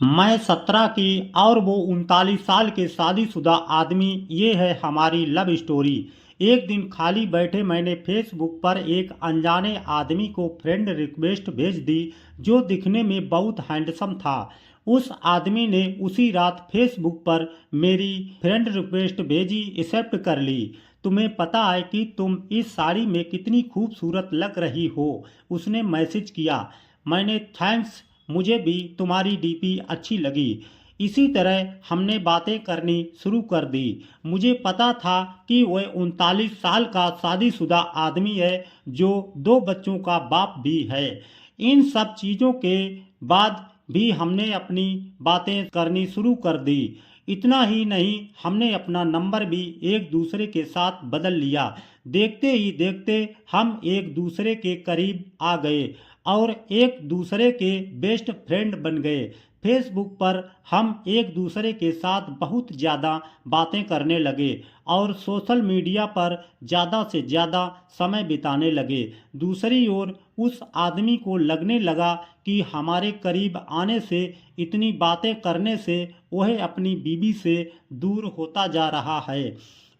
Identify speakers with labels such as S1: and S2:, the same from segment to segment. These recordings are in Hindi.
S1: मैं 17 की और वो 39 साल के शादीशुदा आदमी। ये है हमारी लव स्टोरी। एक दिन खाली बैठे मैंने फेसबुक पर एक अनजाने आदमी को फ्रेंड रिक्वेस्ट भेज दी, जो दिखने में बहुत हैंडसम था। उस आदमी ने उसी रात फेसबुक पर मेरी फ्रेंड रिक्वेस्ट भेजी, एक्सेप्ट कर ली। तुम्हें पता है कि तुम इस साड़ी में कितनी खूबसूरत लग रही हो, उसने मैसेज किया। मैंने थैंक्स, मुझे भी तुम्हारी डीपी अच्छी लगी। इसी तरह हमने बातें करनी शुरू कर दी। मुझे पता था कि वह 39 साल का शादीशुदा आदमी है, जो 2 बच्चों का बाप भी है। इन सब चीज़ों के बाद भी हमने अपनी बातें करनी शुरू कर दी। इतना ही नहीं, हमने अपना नंबर भी एक दूसरे के साथ बदल लिया। देखते ही देखते हम एक दूसरे के करीब आ गए और एक दूसरे के बेस्ट फ्रेंड बन गए। फेसबुक पर हम एक दूसरे के साथ बहुत ज़्यादा बातें करने लगे और सोशल मीडिया पर ज़्यादा से ज़्यादा समय बिताने लगे। दूसरी ओर उस आदमी को लगने लगा कि हमारे करीब आने से, इतनी बातें करने से वह अपनी बीवी से दूर होता जा रहा है।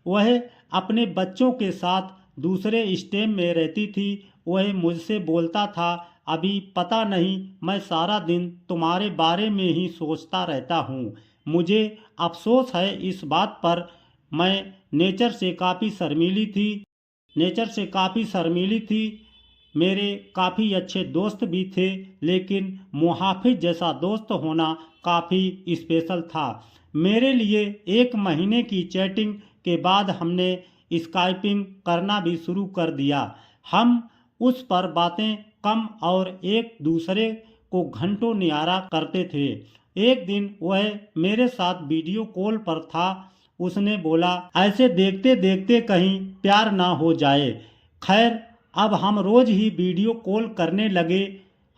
S1: वह अपने बच्चों के साथ दूसरे स्टेट में रहती थी। वह मुझसे बोलता था, अभी पता नहीं, मैं सारा दिन तुम्हारे बारे में ही सोचता रहता हूँ। मुझे अफसोस है इस बात पर। मैं नेचर से काफ़ी शर्मीली थी नेचर से काफ़ी शर्मीली थी। मेरे काफ़ी अच्छे दोस्त भी थे, लेकिन मुहाफिज जैसा दोस्त होना काफ़ी स्पेशल था मेरे लिए। 1 महीने की चैटिंग के बाद हमने स्काइपिंग करना भी शुरू कर दिया। हम उस पर बातें कम और एक दूसरे को घंटों निहारा करते थे। एक दिन वह मेरे साथ वीडियो कॉल पर था। उसने बोला, ऐसे देखते देखते कहीं प्यार ना हो जाए। खैर, अब हम रोज ही वीडियो कॉल करने लगे।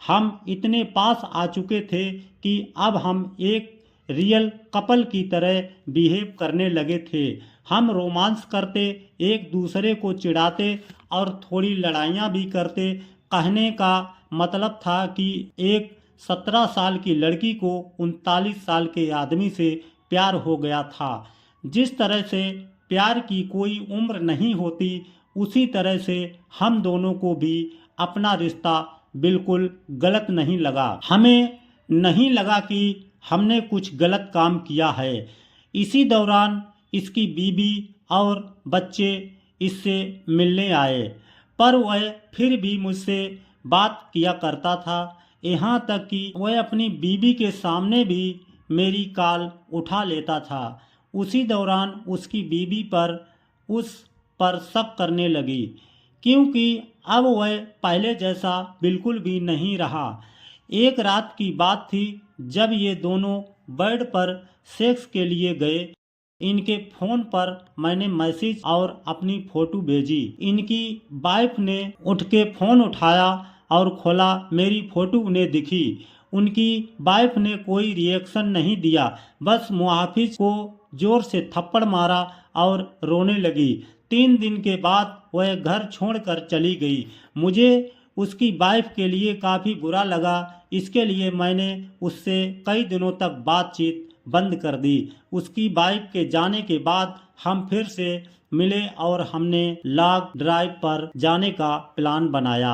S1: हम इतने पास आ चुके थे कि अब हम एक रियल कपल की तरह बिहेव करने लगे थे। हम रोमांस करते, एक दूसरे को चिढ़ाते और थोड़ी लड़ाइयाँ भी करते। कहने का मतलब था कि एक 17 साल की लड़की को 39 साल के आदमी से प्यार हो गया था। जिस तरह से प्यार की कोई उम्र नहीं होती, उसी तरह से हम दोनों को भी अपना रिश्ता बिल्कुल गलत नहीं लगा। हमें नहीं लगा कि हमने कुछ गलत काम किया है। इसी दौरान इसकी बीवी और बच्चे इससे मिलने आए, पर वह फिर भी मुझसे बात किया करता था। यहाँ तक कि वह अपनी बीवी के सामने भी मेरी कॉल उठा लेता था। उसी दौरान उसकी बीवी उस पर शक करने लगी, क्योंकि अब वह पहले जैसा बिल्कुल भी नहीं रहा। एक रात की बात थी, जब ये दोनों बेड पर सेक्स के लिए गए। इनके फ़ोन पर मैंने मैसेज और अपनी फ़ोटो भेजी। इनकी वाइफ ने उठ के फ़ोन उठाया और खोला। मेरी फ़ोटो उन्हें दिखी। उनकी वाइफ ने कोई रिएक्शन नहीं दिया, बस मुहाफिज को जोर से थप्पड़ मारा और रोने लगी। 3 दिन के बाद वह घर छोड़कर चली गई। मुझे उसकी वाइफ के लिए काफ़ी बुरा लगा। इसके लिए मैंने उससे कई दिनों तक बातचीत बंद कर दी। उसकी वाइफ के जाने के बाद हम फिर से मिले और हमने लॉन्ग ड्राइव पर जाने का प्लान बनाया।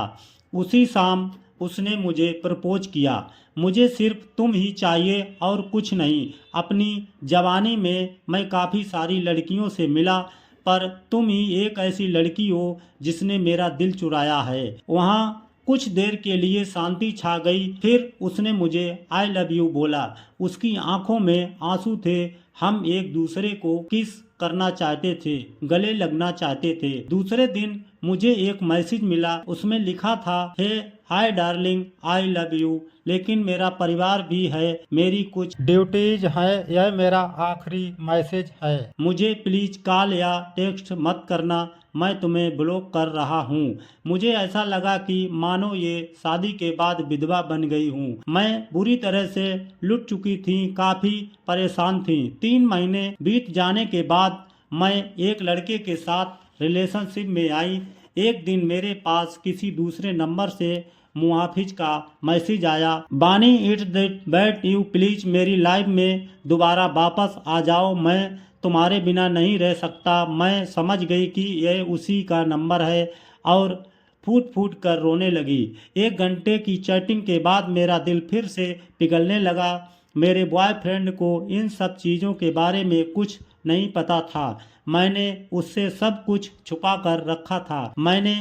S1: उसी शाम उसने मुझे प्रपोज किया। मुझे सिर्फ तुम ही चाहिए और कुछ नहीं। अपनी जवानी में मैं काफ़ी सारी लड़कियों से मिला, पर तुम ही एक ऐसी लड़की हो जिसने मेरा दिल चुराया है। वहाँ कुछ देर के लिए शांति छा गई। फिर उसने मुझे आई लव यू बोला। उसकी आंखों में आंसू थे। हम एक दूसरे को किस करना चाहते थे, गले लगना चाहते थे। दूसरे दिन मुझे एक मैसेज मिला। उसमें लिखा था, hey hi darling, I love you, लेकिन मेरा परिवार भी है, मेरी कुछ ड्यूटीज है, यह मेरा आखिरी मैसेज है। मुझे प्लीज कॉल या टेक्स्ट मत करना, मैं तुम्हें ब्लॉक कर रहा हूँ। मुझे ऐसा लगा कि मानो ये शादी के बाद विधवा बन गई हूँ। मैं बुरी तरह से लुट चुकी थी, काफ़ी परेशान थी। 3 महीने बीत जाने के बाद मैं एक लड़के के साथ रिलेशनशिप में आई। एक दिन मेरे पास किसी दूसरे नंबर से मुआफिज का मैसेज आया, बानी इट्स दैट यू प्लीज मेरी लाइफ में दोबारा वापस आ जाओ, मैं तुम्हारे बिना नहीं रह सकता। मैं समझ गई कि यह उसी का नंबर है और फूट फूट कर रोने लगी। 1 घंटे की चैटिंग के बाद मेरा दिल फिर से पिघलने लगा। मेरे बॉयफ्रेंड को इन सब चीज़ों के बारे में कुछ नहीं पता था। मैंने उससे सब कुछ छुपा कर रखा था। मैंने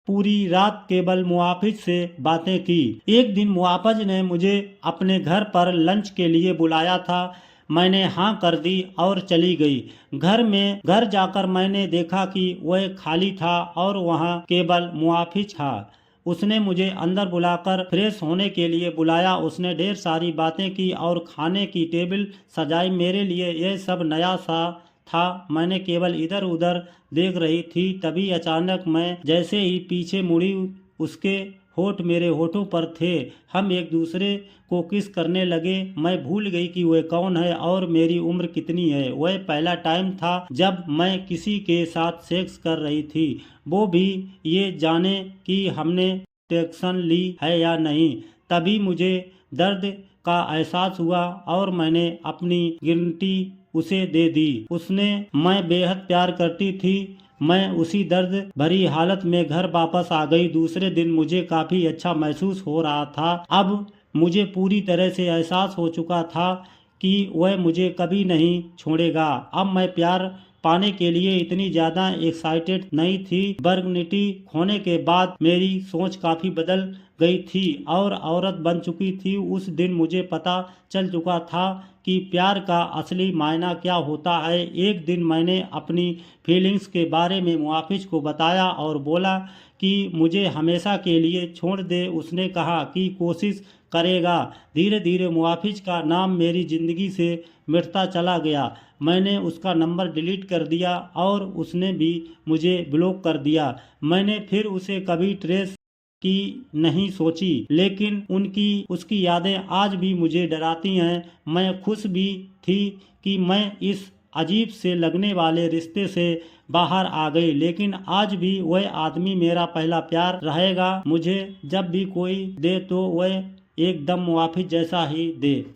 S1: पूरी रात केवल मुआफिज से बातें की। एक दिन मुआफिज ने मुझे अपने घर पर लंच के लिए बुलाया था। मैंने हाँ कर दी और चली गई। घर जाकर मैंने देखा कि वह खाली था और वहाँ केवल मुआफिज था। उसने मुझे अंदर बुलाकर फ्रेश होने के लिए बुलाया। उसने ढेर सारी बातें की और खाने की टेबल सजाई। मेरे लिए यह सब नया सा था। मैंने केवल इधर उधर देख रही थी। तभी अचानक मैं जैसे ही पीछे मुड़ी, उसके होठ मेरे होठों पर थे। हम एक दूसरे को किस करने लगे। मैं भूल गई कि वह कौन है और मेरी उम्र कितनी है। वह पहला टाइम था जब मैं किसी के साथ सेक्स कर रही थी, वो भी ये जाने कि हमने टेक्सन ली है या नहीं। तभी मुझे दर्द का एहसास हुआ और मैंने अपनी गिनती उसे दे दी। उसने मैं बेहद प्यार करती थी। मैं उसी दर्द भरी हालत में घर वापस आ गई। दूसरे दिन मुझे काफ़ी अच्छा महसूस हो रहा था। अब मुझे पूरी तरह से एहसास हो चुका था कि वह मुझे कभी नहीं छोड़ेगा। अब मैं प्यार पाने के लिए इतनी ज़्यादा एक्साइटेड नहीं थी। वर्जिनिटी खोने के बाद मेरी सोच काफ़ी बदल गई थी और औरत बन चुकी थी। उस दिन मुझे पता चल चुका था कि प्यार का असली मायना क्या होता है। एक दिन मैंने अपनी फीलिंग्स के बारे में मुआफिज को बताया और बोला कि मुझे हमेशा के लिए छोड़ दे। उसने कहा कि कोशिश करेगा। धीरे धीरे मुआफिज का नाम मेरी ज़िंदगी से मिटता चला गया। मैंने उसका नंबर डिलीट कर दिया और उसने भी मुझे ब्लॉक कर दिया। मैंने फिर उसे कभी ट्रेस की नहीं सोची, लेकिन उसकी यादें आज भी मुझे डराती हैं। मैं खुश भी थी कि मैं इस अजीब से लगने वाले रिश्ते से बाहर आ गई, लेकिन आज भी वह आदमी मेरा पहला प्यार रहेगा। मुझे जब भी कोई दे तो वह एकदम मुआफिज जैसा ही दे।